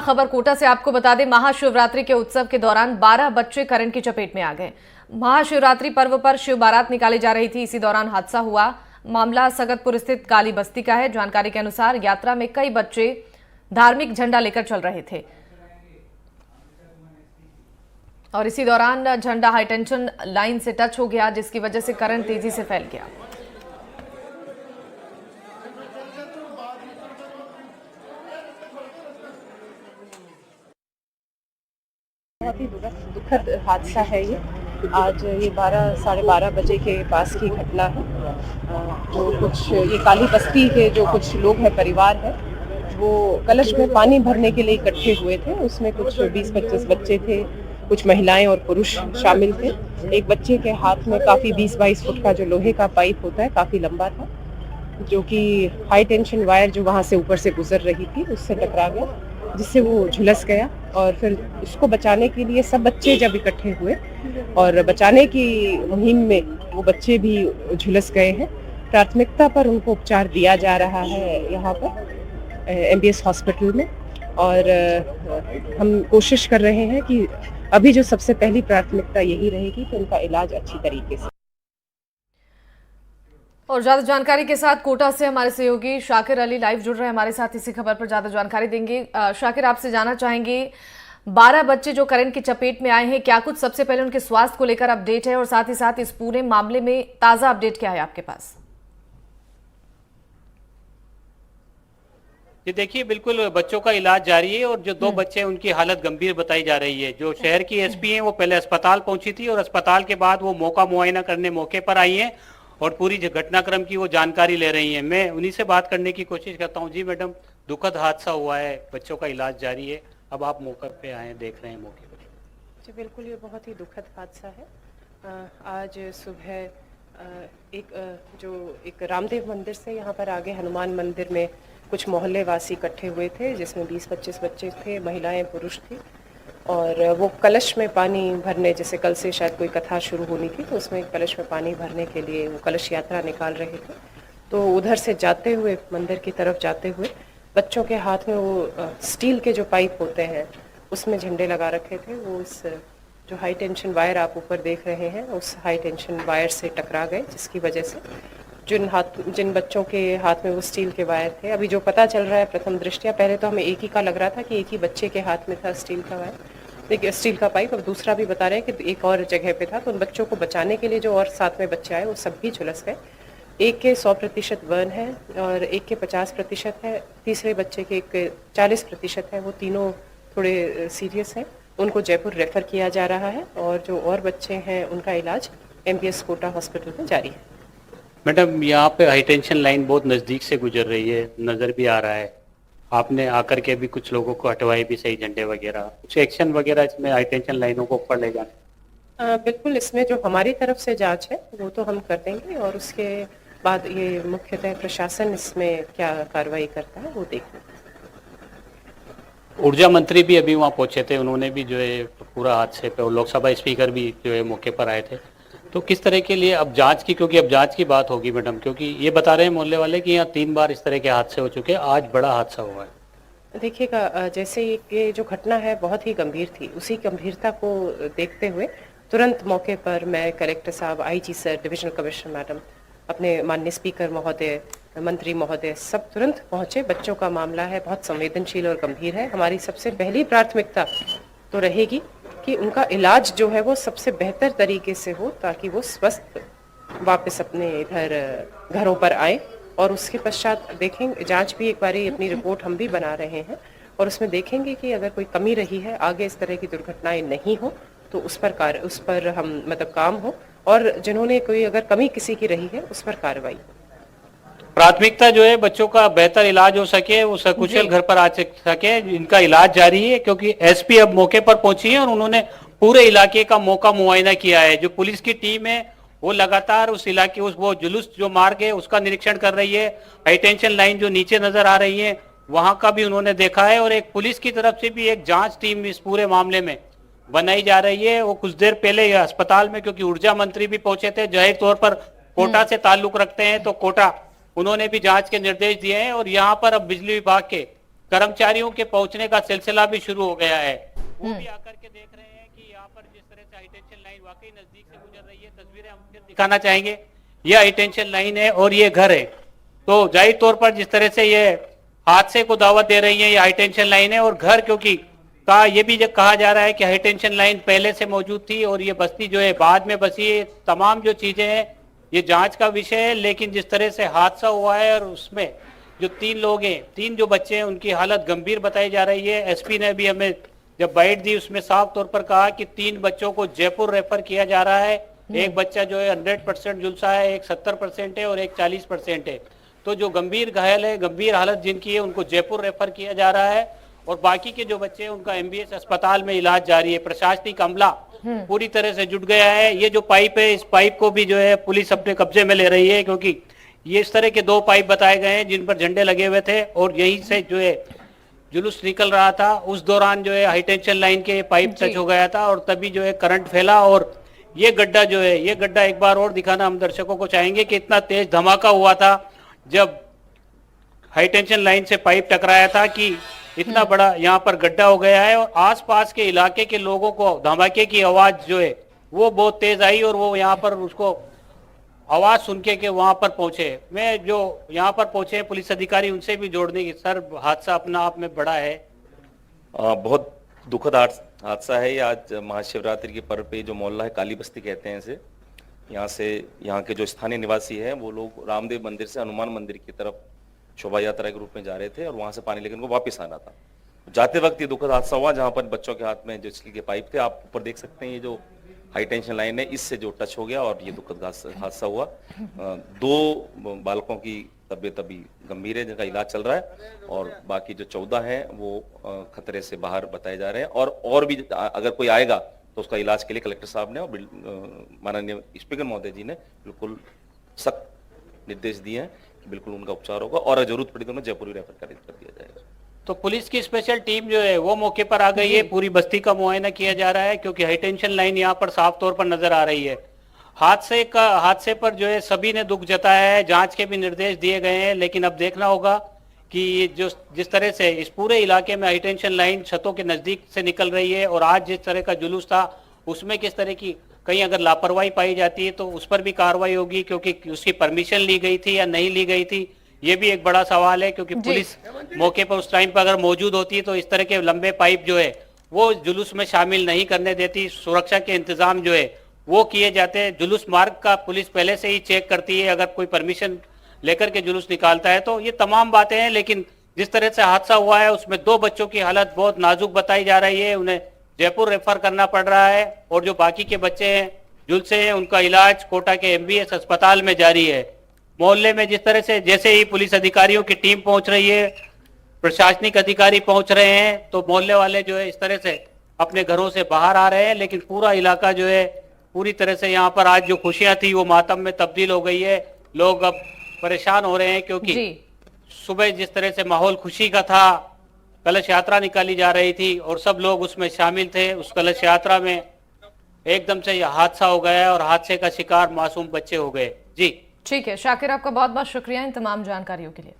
खबर कोटा से आपको बता दें, महाशिवरात्रि के उत्सव के दौरान 12 बच्चे करंट की चपेट में आ गए। महाशिवरात्रि पर्व पर शिव बारात निकाली जा रही थी, इसी दौरान हादसा हुआ। मामला सगतपुर स्थित काली बस्ती का है। जानकारी के अनुसार यात्रा में कई बच्चे धार्मिक झंडा लेकर चल रहे थे और इसी दौरान झंडा हाईटेंशन लाइन से टच हो गया, जिसकी वजह से करंट तेजी से फैल गया। बहुत ही दुखद हादसा है ये। आज ये 12-12:30 बजे के पास की घटना है। जो कुछ ये काली बस्ती के जो कुछ लोग हैं, परिवार है, वो कलश में पानी भरने के लिए इकट्ठे हुए थे। उसमें कुछ 20-25 बच्चे थे, कुछ महिलाएं और पुरुष शामिल थे। एक बच्चे के हाथ में काफ़ी 20-22 फुट का जो लोहे का पाइप होता है, काफ़ी लंबा था, जो कि हाई टेंशन वायर जो वहाँ से ऊपर से गुजर रही थी उससे टकरा गया, जिससे वो झुलस गया। और फिर उसको बचाने के लिए सब बच्चे जब इकट्ठे हुए और बचाने की मुहिम में वो बच्चे भी झुलस गए हैं। प्राथमिकता पर उनको उपचार दिया जा रहा है यहाँ पर एमबीएस हॉस्पिटल में। और हम कोशिश कर रहे हैं कि अभी जो सबसे पहली प्राथमिकता यही रहेगी कि उनका इलाज अच्छी तरीके से। और ज्यादा जानकारी के साथ कोटा से हमारे सहयोगी शाकिर अली लाइव जुड़ रहे हैं हमारे साथ, इसी खबर पर ज्यादा जानकारी देंगे। शाकिर, आपसे जानना चाहेंगे, 12 बच्चे जो करंट की चपेट में आए हैं, क्या कुछ सबसे पहले उनके स्वास्थ्य को लेकर अपडेट है और साथ ही साथ इस पूरे मामले में ताजा अपडेट क्या है आपके पास? ये देखिए, बिल्कुल बच्चों का इलाज जारी है और जो 2 बच्चे हैं उनकी हालत गंभीर बताई जा रही है। जो शहर की एसपी हैं वो पहले अस्पताल पहुंची थी और अस्पताल के बाद वो मुआयना करने मौके पर आई हैं और पूरी घटनाक्रम की वो जानकारी ले रही हैं। मैं उन्हीं से बात करने की कोशिश करता हूं। जी मैडम, दुखद हादसा हुआ है, बच्चों का इलाज जारी है, अब आप मौके पे आए, देख रहे हैं मौके पर। जी बिल्कुल, ये बहुत ही दुखद हादसा है। आज सुबह एक रामदेव मंदिर से यहाँ पर आगे हनुमान मंदिर में कुछ मोहल्ले वासी इकट्ठे हुए थे, जिसमें 20-25 बच्चे थे, महिलाएं पुरुष थी। और वो कलश में पानी भरने, जैसे कल से शायद कोई कथा शुरू होनी थी, तो उसमें कलश में पानी भरने के लिए वो कलश यात्रा निकाल रहे थे। तो उधर से जाते हुए, मंदिर की तरफ जाते हुए, बच्चों के हाथ में वो स्टील के जो पाइप होते हैं उसमें झंडे लगा रखे थे। वो उस जो हाई टेंशन वायर आप ऊपर देख रहे हैं, उस हाई टेंशन वायर से टकरा गए, जिसकी वजह से जिन बच्चों के हाथ में वो स्टील के वायर थे, अभी जो पता चल रहा है प्रथम दृष्टया, पहले तो हमें एक ही का लग रहा था कि एक ही बच्चे के हाथ में था स्टील का वायर, देखिए स्टील का पाइप। अब दूसरा भी बता रहे हैं कि एक और जगह पे था। तो उन बच्चों को बचाने के लिए जो और साथ में बच्चे आए वो सब भी झुलस गए। एक के 100% बर्न है और एक के 50% है, तीसरे बच्चे के 40% है। वो तीनों थोड़े सीरियस हैं, उनको जयपुर रेफर किया जा रहा है और जो और बच्चे हैं उनका इलाज एमबीएस कोटा हॉस्पिटल में जारी है। मैडम, यहाँ पे हाई टेंशन लाइन बहुत नजदीक से गुजर रही है, नजर भी आ रहा है, आपने आकर के भी कुछ लोगों को हटवाए भी सही, झंडे वगैरह, कुछ एक्शन वगैरह इसमें हाई टेंशन लाइनों को ऊपर ले जाने? बिल्कुल, इसमें जो हमारी तरफ से जांच है वो तो हम कर देंगे और उसके बाद ये मुख्यतः प्रशासन इसमें क्या कार्रवाई करता है वो देखेंगे। ऊर्जा मंत्री भी अभी वहाँ पहुंचे थे, उन्होंने भी जो है पूरा हादसे पे, और लोकसभा स्पीकर भी जो है मौके पर आए थे। तो किस तरह के लिए अब जांच की, क्योंकि अब जांच की बात होगी मैडम, क्योंकि ये बता रहे हैं मोहल्ले वाले कि यहाँ 3 बार इस तरह के हादसे हो चुके हैं, आज बड़ा हादसा हुआ है। देखिएगा, जैसे ये जो घटना है बहुत ही गंभीर थी, उसी गंभीरता को देखते हुए तुरंत मौके पर मैं कलेक्टर साहब, IG sir, divisional commissioner madam, अपने माननीय स्पीकर महोदय, मंत्री महोदय, सब तुरंत पहुंचे। बच्चों का मामला है, बहुत संवेदनशील और गंभीर है। हमारी सबसे पहली प्राथमिकता तो रहेगी कि उनका इलाज जो है वो सबसे बेहतर तरीके से हो, ताकि वो स्वस्थ वापस अपने इधर घरों पर आए। और उसके पश्चात देखेंगे, जांच भी एक बारी, अपनी रिपोर्ट हम भी बना रहे हैं और उसमें देखेंगे कि अगर कोई कमी रही है, आगे इस तरह की दुर्घटनाएं नहीं हो तो उस पर हम काम हो, और जिन्होंने कोई अगर कमी किसी की रही है उस पर कार्रवाई। प्राथमिकता जो है बच्चों का बेहतर इलाज हो सके, वो सकुशल घर पर आ सके, इनका इलाज जारी है। क्योंकि एसपी अब मौके पर पहुंची है और उन्होंने पूरे इलाके का मुआयना किया है। जो पुलिस की टीम है वो लगातार उस इलाके, वो जुलूस जो मार्ग है उसका निरीक्षण कर रही है। हाई टेंशन लाइन जो नीचे नजर आ रही है वहां का भी उन्होंने देखा है, और एक पुलिस की तरफ से भी एक जांच टीम इस पूरे मामले में बनाई जा रही है। वो कुछ देर पहले अस्पताल में, क्योंकि ऊर्जा मंत्री भी पहुंचे थे, जाहिर तौर पर कोटा से ताल्लुक रखते हैं, तो कोटा उन्होंने भी जांच के निर्देश दिए हैं। और यहाँ पर अब बिजली विभाग के कर्मचारियों के पहुंचने का सिलसिला भी शुरू हो गया है। वो भी आकर के देख रहे हैं कि यहाँ पर जिस तरह से हाई टेंशन लाइन वाकई नजदीक से गुजर रही है। तस्वीरें हम फिर दिखाना चाहेंगे। ये हाई टेंशन लाइन है और ये घर है, तो जाहिर तौर पर जिस तरह से ये हादसे को दावत दे रही है, ये हाई टेंशन लाइन है। और घर क्योंकि ये भी कहा जा रहा है कि हाई टेंशन लाइन पहले से मौजूद थी और ये बस्ती जो है बाद में बसी है। तमाम जो चीजें हैं ये जांच का विषय है, लेकिन जिस तरह से हादसा हुआ है और उसमें जो 3 लोग हैं, 3 जो बच्चे हैं, उनकी हालत गंभीर बताई जा रही है। एसपी ने भी हमें जब बाइट दी उसमें साफ तौर पर कहा कि 3 बच्चों को जयपुर रेफर किया जा रहा है। एक बच्चा जो है 100% झुलसा है, एक 70% है और एक 40% है। तो जो गंभीर घायल है, गंभीर हालत जिनकी है, उनको जयपुर रेफर किया जा रहा है और बाकी के जो बच्चे हैं उनका एमबीएस अस्पताल में इलाज जारी है। प्रशासनिक अमला पूरी तरह से जुट गया है। ये जो पाइप है, इस पाइप को भी जो है पुलिस अपने कब्जे में ले रही है, क्योंकि ये इस तरह के 2 पाइप बताए गए हैं जिन पर झंडे लगे हुए थे और यहीं से जो है जुलूस निकल रहा था। उस दौरान जो है हाई टेंशन लाइन के पाइप टच हो गया था और तभी जो है करंट फैला। और ये गड्ढा जो है, ये गड्ढा एक बार और दिखाना हम दर्शकों को चाहेंगे कि इतना तेज धमाका हुआ था जब हाई टेंशन लाइन से पाइप टकराया था कि इतना बड़ा यहाँ पर गड्ढा हो गया है। और आसपास के इलाके के लोगों को धमाके की आवाज जो है वो बहुत तेज आई और वो यहाँ पर उसको आवाज सुन के वहां पर पहुंचे। मैं जो यहाँ पर पहुंचे पुलिस अधिकारी, उनसे भी जोड़ने की, सर हादसा अपना आप में बड़ा है। बहुत दुखद हादसा है ये। आज महाशिवरात्रि के पर्व पे जो मोहल्ला है, काली बस्ती कहते हैं इसे, यहाँ के जो स्थानीय निवासी हैं वो लोग रामदेव मंदिर से हनुमान मंदिर की तरफ शोभा यात्रा के रूप में जा रहे थे और वहां से पानी लेकर उनको वापस आना था। जाते वक्त ये दुखद हादसा हुआ जहां पर बच्चों के हाथ में जो स्टील के पाइप थे, आप ऊपर देख सकते हैं, ये जो हाई टेंशन लाइन है इससे जो टच हो गया और ये दुखद हादसा हुआ। 2 बालकों की तबीयत अभी गंभीर है जिनका इलाज चल रहा है और बाकी जो 14 हैं वो खतरे से बाहर बताए जा रहे हैं। और भी अगर कोई आएगा तो उसका इलाज के लिए कलेक्टर साहब ने और माननीय स्पीकर महोदय जी ने बिल्कुल सख्त निर्देश दिए हैं कि बिल्कुल उनका उपचार होगा और जरूरत पड़ी तो उन्हें जयपुर रेफर कर दिया जाएगा। तो पुलिस की स्पेशल टीम जो है वो मौके पर आ गई है। पूरी बस्ती का मुआयना किया जा रहा है क्योंकि हाई टेंशन लाइन यहाँ पर साफ तौर पर नजर आ रही है। हादसे पर जो है सभी ने दुख जताया है, जांच के भी निर्देश दिए गए हैं, लेकिन अब देखना होगा कि जिस तरह से इस पूरे इलाके में हाई टेंशन लाइन छतों के नजदीक से निकल रही है और आज जिस तरह का जुलूस था उसमें किस तरह की कहीं अगर लापरवाही पाई जाती है तो उस पर भी कार्रवाई होगी, क्योंकि उसकी परमिशन ली गई थी या नहीं ली गई थी, ये भी एक बड़ा सवाल है। क्योंकि पुलिस मौके पर उस टाइम पर अगर मौजूद होती तो इस तरह के लंबे पाइप जो है वो जुलूस में शामिल नहीं करने देती। सुरक्षा के इंतजाम जो है वो किए जाते हैं। जुलूस मार्ग का पुलिस पहले से ही चेक करती है अगर कोई परमिशन लेकर के जुलूस निकालता है तो। ये तमाम बातें हैं, लेकिन जिस तरह से हादसा हुआ है उसमें 2 बच्चों की हालत बहुत नाजुक बताई जा रही है, उन्हें जयपुर रेफर करना पड़ रहा है और जो बाकी के बच्चे हैं झुलसे हैं उनका इलाज कोटा के एमबीएस अस्पताल में जारी है। मोहल्ले में जिस तरह से जैसे ही पुलिस अधिकारियों की टीम पहुंच रही है, प्रशासनिक अधिकारी पहुंच रहे हैं, तो मोहल्ले वाले जो है इस तरह से अपने घरों से बाहर आ रहे हैं, लेकिन पूरा इलाका जो है पूरी तरह से यहाँ पर आज जो खुशियां थी वो मातम में तब्दील हो गई है। लोग अब परेशान हो रहे हैं क्योंकि सुबह जिस तरह से माहौल खुशी का था, कलश यात्रा निकाली जा रही थी और सब लोग उसमें शामिल थे। उस कलश यात्रा में एकदम से यह हादसा हो गया और हादसे का शिकार मासूम बच्चे हो गए। जी ठीक है शाकिर, आपका बहुत बहुत शुक्रिया इन तमाम जानकारियों के लिए।